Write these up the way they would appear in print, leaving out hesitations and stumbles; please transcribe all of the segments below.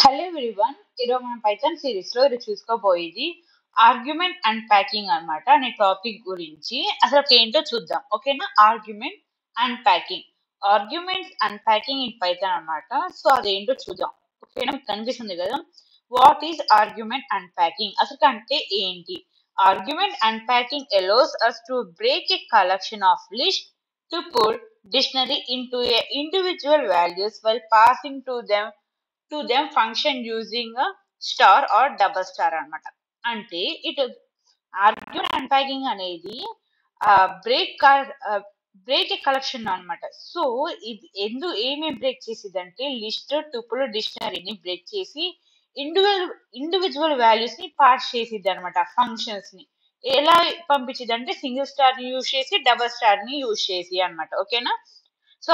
Hello everyone, ఈరోజు మనం Python సిరీస్లో ఇది చూసుకోబోయేది ఆర్గ్యుమెంట్ అన్ప్యాకింగ్ అన్నమాట అనే టాపిక్ గురించి. అసలు ఏంటో చూద్దాం. ఓకేనా? Argument unpacking, arguments unpacking in Python అన్నమాట. సో అదేంటో చూద్దాం. ఓకేనా? మీకు కనిపిస్తుంది కదా. What is argument unpacking? అసలు అంటే ఏంటి? Argument unpacking allows us to break a collection of list to put dictionary into a individual values while passing to them function using a star or double star అన్నమాట. అంటే ఇటు argument unpacking అనేది break break collection అన్నమాట. So ఇది ఏమేమి break చేసేది అంటే list, tuple, డిక్షనరీని బ్రేక్ చేసి ఇండివిజువల్ వాల్యూస్ ని పార్ట్ చేసిద్ది అనమాట. ఫంక్షన్స్ ని ఎలా పంపించింది అంటే సింగిల్ స్టార్ ని యూజ్ చేసి డబల్ స్టార్ ని యూజ్ చేసి అన్నమాట. ఓకేనా? So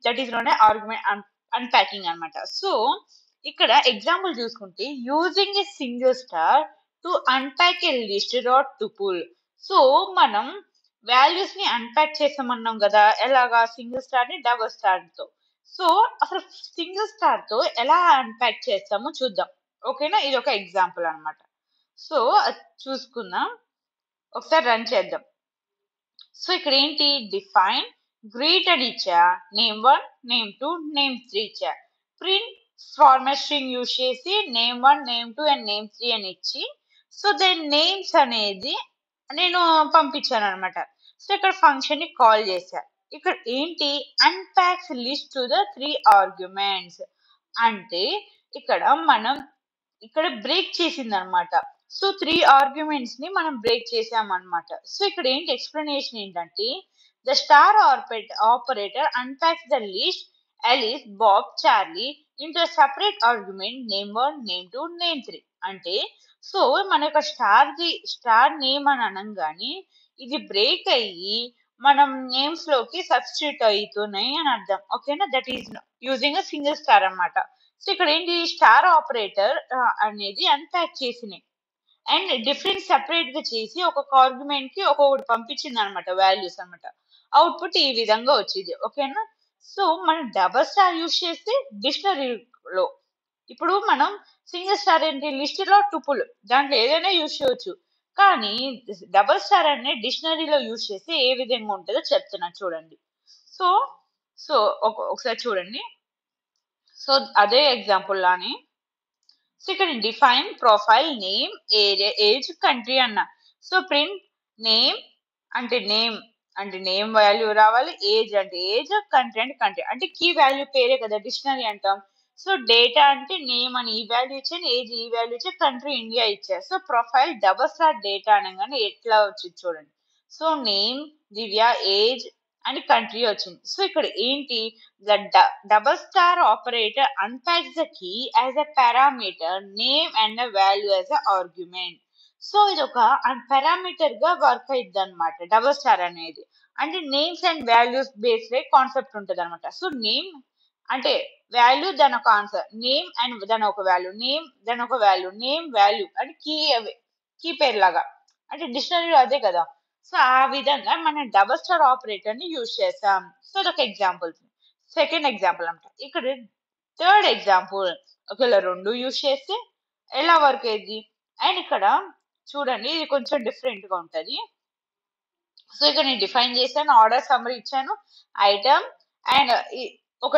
that is known argument unpacking అన్నమాట. సో ఇక్కడ ఎగ్జాంపుల్ చూసుకుంటే using a single star to unpack A list dot tuple. So మనం వాల్యూస్ ని అన్ప్యాక్ చేసామన్నాం కదా, ఎలాగా? సింగిల్ స్టార్ ని డబుల్ స్టార్ తో. సో అసలు సింగిల్ స్టార్ తో ఎలా అన్ప్యాక్ చేస్తామో చూద్దాం. ఓకేనా? ఇది ఒక ఎగ్జాంపుల్ అన్నమాట. సో చూసుకుందాం, ఒకసారి రన్ చేద్దాం. సో ఇక్కడ ఏంటి? డిఫైన్ గ్రీటెడ్ ఇచ్చా, నేమ్ 1, నేమ్ 2, నేమ్ 3 ఇచ్చా. ప్రింట్ ఫార్మాట్ స్ట్రింగ్ యూజ్ చేసి నేమ్ 1, నేమ్ 2 అండ్ నేమ్ 3 అని ఇచ్చి, సో దెన్ నేమ్స్ అనేది నేను పంపించాను అనమాట. సో ఇక్కడ ఫంక్షన్ ని కాల్ చేశా. ఇక్కడ ఏంటి? అన్ప్యాక్స్ లిస్ట్ టు ద 3 ఆర్గ్యుమెంట్స్. అంటే ఇక్కడ మనం బ్రేక్ చేసింది అనమాట. సో 3 ఆర్గ్యుమెంట్స్ ని మనం బ్రేక్ చేసామన్నమాట. సో ఇక్కడ ఏంటి ఎక్స్ప్లెనేషన్ ఏంటంటే the star operator unpacks the list Alice, Bob, Charlie into a separate argument name 1, name 2, name 3. అంటే సో మన యొక్క స్టార్ నేమ్ అని అనగానే ఇది బ్రేక్ అయ్యి మనం నేమ్స్ లోకి సబ్స్టిట్యూట్ అవుతున్నాయి అని అర్థం. ఓకేనా? That is using a single star అన్నమాట. సో ఇక్కడ ఏంటి? స్టార్ ఆపరేటర్ అనేది అన్ప్యాక్ చేసినాయి అండ్ డిఫరెంట్ సెపరేట్ గా చేసి ఒక్కొక్క ఆర్గ్యుమెంట్ కి ఒక్కొక్కటి పంపించింది అనమాట, వాల్యూస్ అనమాట. అవుట్పుట్ ఈ విధంగా వచ్చింది. ఓకేనా? సో మనం డబల్ స్టార్ యూజ్ చేస్తే డిక్షనరీలో, ఇప్పుడు మనం సింగిల్ స్టార్ ఏంటి? లిస్ట్ లో టుపుల్, దాంట్లో ఏదైనా యూజ్ చేయొచ్చు. కానీ డబల్ స్టార్ అనే డిక్షనరీలో యూజ్ చేస్తే ఏ విధంగా ఉంటుందో చెప్తున్నా చూడండి. సో సో ఒకసారి చూడండి. సో అదే ఎగ్జాంపుల్ లానే సో ఇక్కడ define profile name area age country అన్న. సో ప్రింట్ నేమ్ అంటే నేమ్ వాల్యూ రావాలి, ఏజ్ అంటే ఏజ్, కంట్రీ అంటే కంట్రీ. అంటే కీ వాల్యూ పేరే కదా డిక్షనరీ అంటాం. సో డేటా అంటే నేమ్ అని ఈ వాల్యూ ఇచ్చాను, ఏజ్ ఈ వాల్యూ ఇచ్చాను, కంట్రీ ఇండియా ఇచ్చారు. So profile double star data అనగానే ఎట్లా వచ్చింది చూడండి. So name Divya, age and country వచ్చింది. సో ఇక్కడ ఏంటి? The double star operator unpacks the key as a parameter name and the value as a argument. So ఇది ఒక పారామీటర్ గా వర్క్ అయింది అనమాట డబల్ స్టార్ అనేది. అంటే names and values based concept ఉంటుంది అనమాట. సో నేమ్ అంటే వాల్యూ, దాని ఒక ఆన్సర్, నేమ్ అండ్ దాని ఒక వాల్యూ, నేమ్ దాని ఒక వాల్యూ, నేమ్ వాల్యూ అంటే కీ పేరు లాగా, అంటే డిక్షనరీలో అదే కదా. సో ఆ విధంగా మనం డబల్ స్టార్ ఆపరేటర్ ని యూజ్ చేస్తాం. సో అదొక ఎగ్జాంపుల్. సెకండ్ ఎగ్జాంపుల్ అంట. ఇక్కడ థర్డ్ ఎగ్జాంపుల్, ఒకవేళ రెండు యూజ్ చేస్తే ఎలా వర్క్ అయ్యింది. అండ్ ఇక్కడ చూడండి, ఇది కొంచెం డిఫరెంట్ గా ఉంటది. సో ఇక్కడ నేను డిఫైన్ చేశాను, ఆర్డర్ సమ్మరీ ఇచ్చాను, ఐటమ్ అండ్ ఒక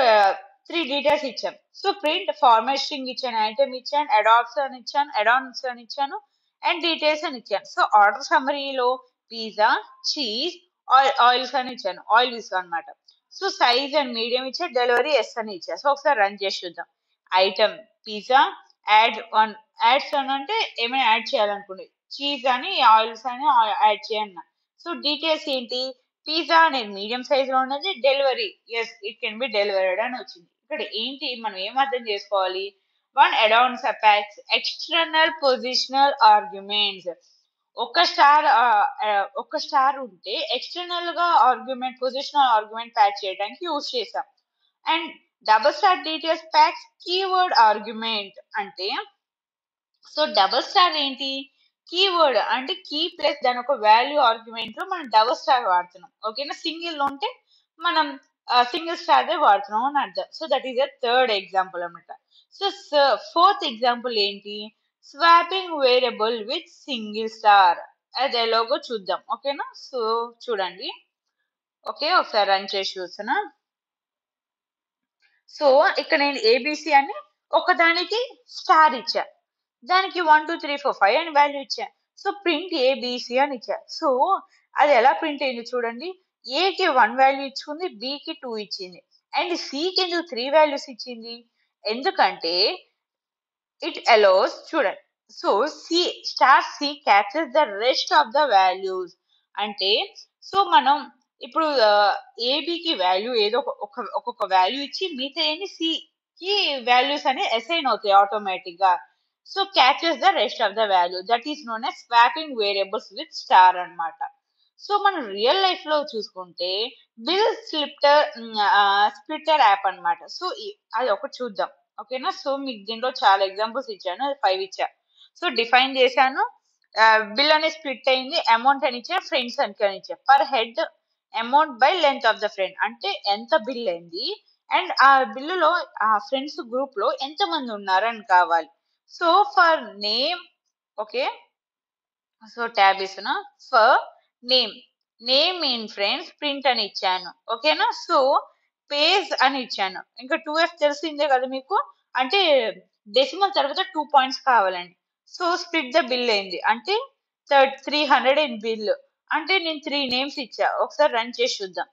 3 డీటెయిల్స్ ఇచ్చాను. సో ప్రింట్ ఫార్మాట్ స్ట్రింగ్ ఇచ్చాను, ఐటమ్ ఇచ్చాను, అడాప్స్ అని ఇచ్చాను అండ్ డీటెయిల్స్ అని ఇచ్చాను. సో ఆర్డర్ సమ్మరీలో పిజ్జా, చీజ్, ఆయిల్స్ అని ఇచ్చాను, ఆయిల్స్ అన్నమాట. సో సైజ్ అండ్ మీడియం ఇచ్చా, డెలివరీ ఎస్ అని ఇచ్చా. సో ఒకసారి రన్ చేసి చూద్దాం. ఐటమ్ పిజ్జా, యాడ్స్ అని అంటే ఏమైనా యాడ్ చేయాలనుకోండి, చీజ్ అని ఆయిల్స్ అని యాడ్ చేయన్న. సో డీటెయిల్స్ ఏంటి? పిజ్జా అనేది మీడియం సైజ్ లో ఉన్నది, delivery as it can be delivered అని వచ్చింది. ఇక్కడ ఏంటి మనం ఏం అర్థం చేసుకోవాలి? 1 add-ons packs external positional arguments. ఒక స్టార్ ఉంటే ఎక్స్టర్నల్ గా ఆర్గ్యుమెంట్, పొజిషనల్ ఆర్గ్యుమెంట్ ప్యాక్ చేయడానికి యూజ్ చేసాం. And double star details packs keyword argument అంటే, సో డబుల్ స్టార్ ఏంటి? కీవర్డ్ అంటే కీ ప్లస్ దాని ఒక వాల్యూ ఆర్గ్యుమెంట్ లో మనం డబుల్ స్టార్ వాడుతున్నాం. ఓకేనా? సింగిల్ లో ఉంటే మనం సింగిల్ స్టార్ దే వాడుతున్నాం అని అర్థం. So that is a third example అనమాట. సో ఫోర్త్ ఎగ్జాంపుల్ ఏంటి? Swapping variable with single star. అది ఎలాగో చూద్దాం. ఓకేనా? సో చూడండి. ఓకే, ఒకసారి రన్ చేసి చూస్తున్నా. సో ఇక్కడ నేను ఏబిసి అని ఒకదానికి స్టార్ ఇచ్చా, దానికి 1 2 3 4 5 అని వాల్యూ ఇచ్చా. సో ప్రింట్ ఏబిసి అని ఇచ్చా. సో అది ఎలా ప్రింట్ అయింది చూడండి. ఏకి 1 వాల్యూ ఇచ్చుకుంది, బికి 2 ఇచ్చింది, అండ్ సికి ఎందుకు 3 వాల్యూస్ ఇచ్చింది? ఎందుకంటే ఇట్ అలోస్, చూడండి. So C star C captures the rest of the values. అంటే సో మనం ఇప్పుడు ఏబికి వాల్యూ ఏదో ఒక్కొక్క వాల్యూ ఇచ్చి మిగతా ఏంటి సి కి వాల్యూస్ అని అసైన్ అవుతాయి ఆటోమేటిక్ గా. So captures the rest of the value, that is known as swapping variables with star అన్నమాట. సో మనం రియల్ లైఫ్ లో చూసుకుంటే బిల్ స్ప్లిటర్ యాప్ అన్నమాట. సో అది ఒకటి చూద్దాం. ఓకేనా? సో మీకు దీంట్లో చాలా ఎగ్జాంపుల్స్ ఇచ్చాను, 5 ఇచ్చా. సో డిఫైన్ చేశాను. బిల్ అనేది స్ప్లిట్ అయింది, అమౌంట్ అని ఇచ్చా, ఫ్రెండ్స్ అని ఇచ్చా. Per head amount by length of the friend, అంటే ఎంత బిల్ అయింది అండ్ ఆ బిల్లులో ఆ ఫ్రెండ్స్ గ్రూప్ లో ఎంత మంది ఉన్నారని కావాలి. So for name, okay, so tab ఇస్తున్నా. For name, name in friends print అని ఇచ్చాను. ఓకేనా? సో పేజ్ అని ఇచ్చాను. ఇంకా 2f తెలిసిందే కదా మీకు, అంటే డెసిమల్ తర్వాత 2 పాయింట్స్ కావాలండి. సో స్ప్లిట్ ద బిల్ అయింది, అంటే 300 ఇన్ బిల్, అంటే నేను 3 నేమ్స్ ఇచ్చా. ఒకసారి రన్ చేసి చూద్దాం.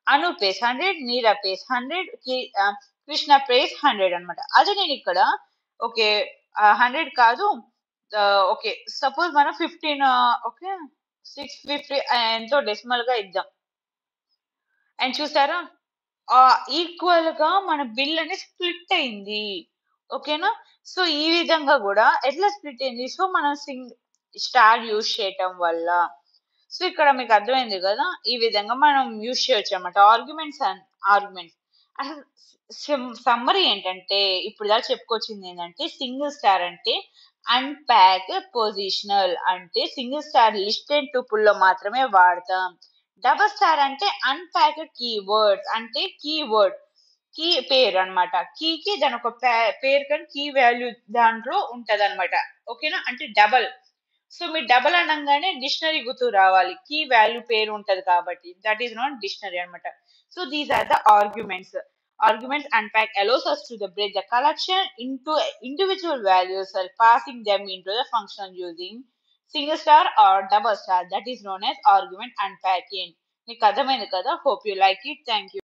అను పేస్ 100, నీరా పేస్ 100, కృష్ణ పేస్ 100 అన్నమాట. అదే నేను ఇక్కడ ఓకే 100 కాదు, ఓకే సపోజ్ మనం 15, ఓకే 650 ఎంతో డెసిమల్ గా ఇద్దాం. అండ్ చూసారా, ఈక్వల్ గా మన బిల్ అనేది స్ప్లిట్ అయింది. ఓకేనా? సో ఈ విధంగా కూడా ఎట్లా స్ప్లిట్ అయింది? సో మనం స్టార్ యూజ్ చేయటం వల్ల. సో ఇక్కడ మీకు అర్థమైంది కదా, ఈ విధంగా మనం యూజ్ చేయొచ్చు అనమాట ఆర్గ్యుమెంట్స్ అండ్ ఆర్గ్యుమెంట్స్. అసలు సమ్మరీ ఏంటంటే ఇప్పుడు దాకా చెప్పుకొచ్చింది ఏంటంటే సింగిల్ స్టార్ అంటే అన్ప్యాక్ పొజిషనల్, అంటే సింగిల్ స్టార్ లిస్టెడ్ టుపుల్ లో మాత్రమే వాడతాం. డబల్ స్టార్ అంటే అన్ప్యాక్డ్ కీవర్డ్స్, అంటే కీవర్డ్ కీ పేరు అన్నమాట. కీకి దాని ఒక పేరు కానీ కీ వాల్యూ దాంట్లో ఉంటది అనమాట. ఓకేనా? అంటే డబల్. సో మీరు డబల్ అనగానే డిక్షనరీ గుర్తు రావాలి, కీ వాల్యూ పేరు ఉంటది కాబట్టి, దట్ ఈస్ నాట్ డిక్షనరీ అన్నమాట. So these are the arguments. Arguments unpack allows us to break the collection into individual values while passing them into the function using single star or double star. That is known as argument unpacking. మీకు అర్థమైంది కదా? Hope you like it. Thank you.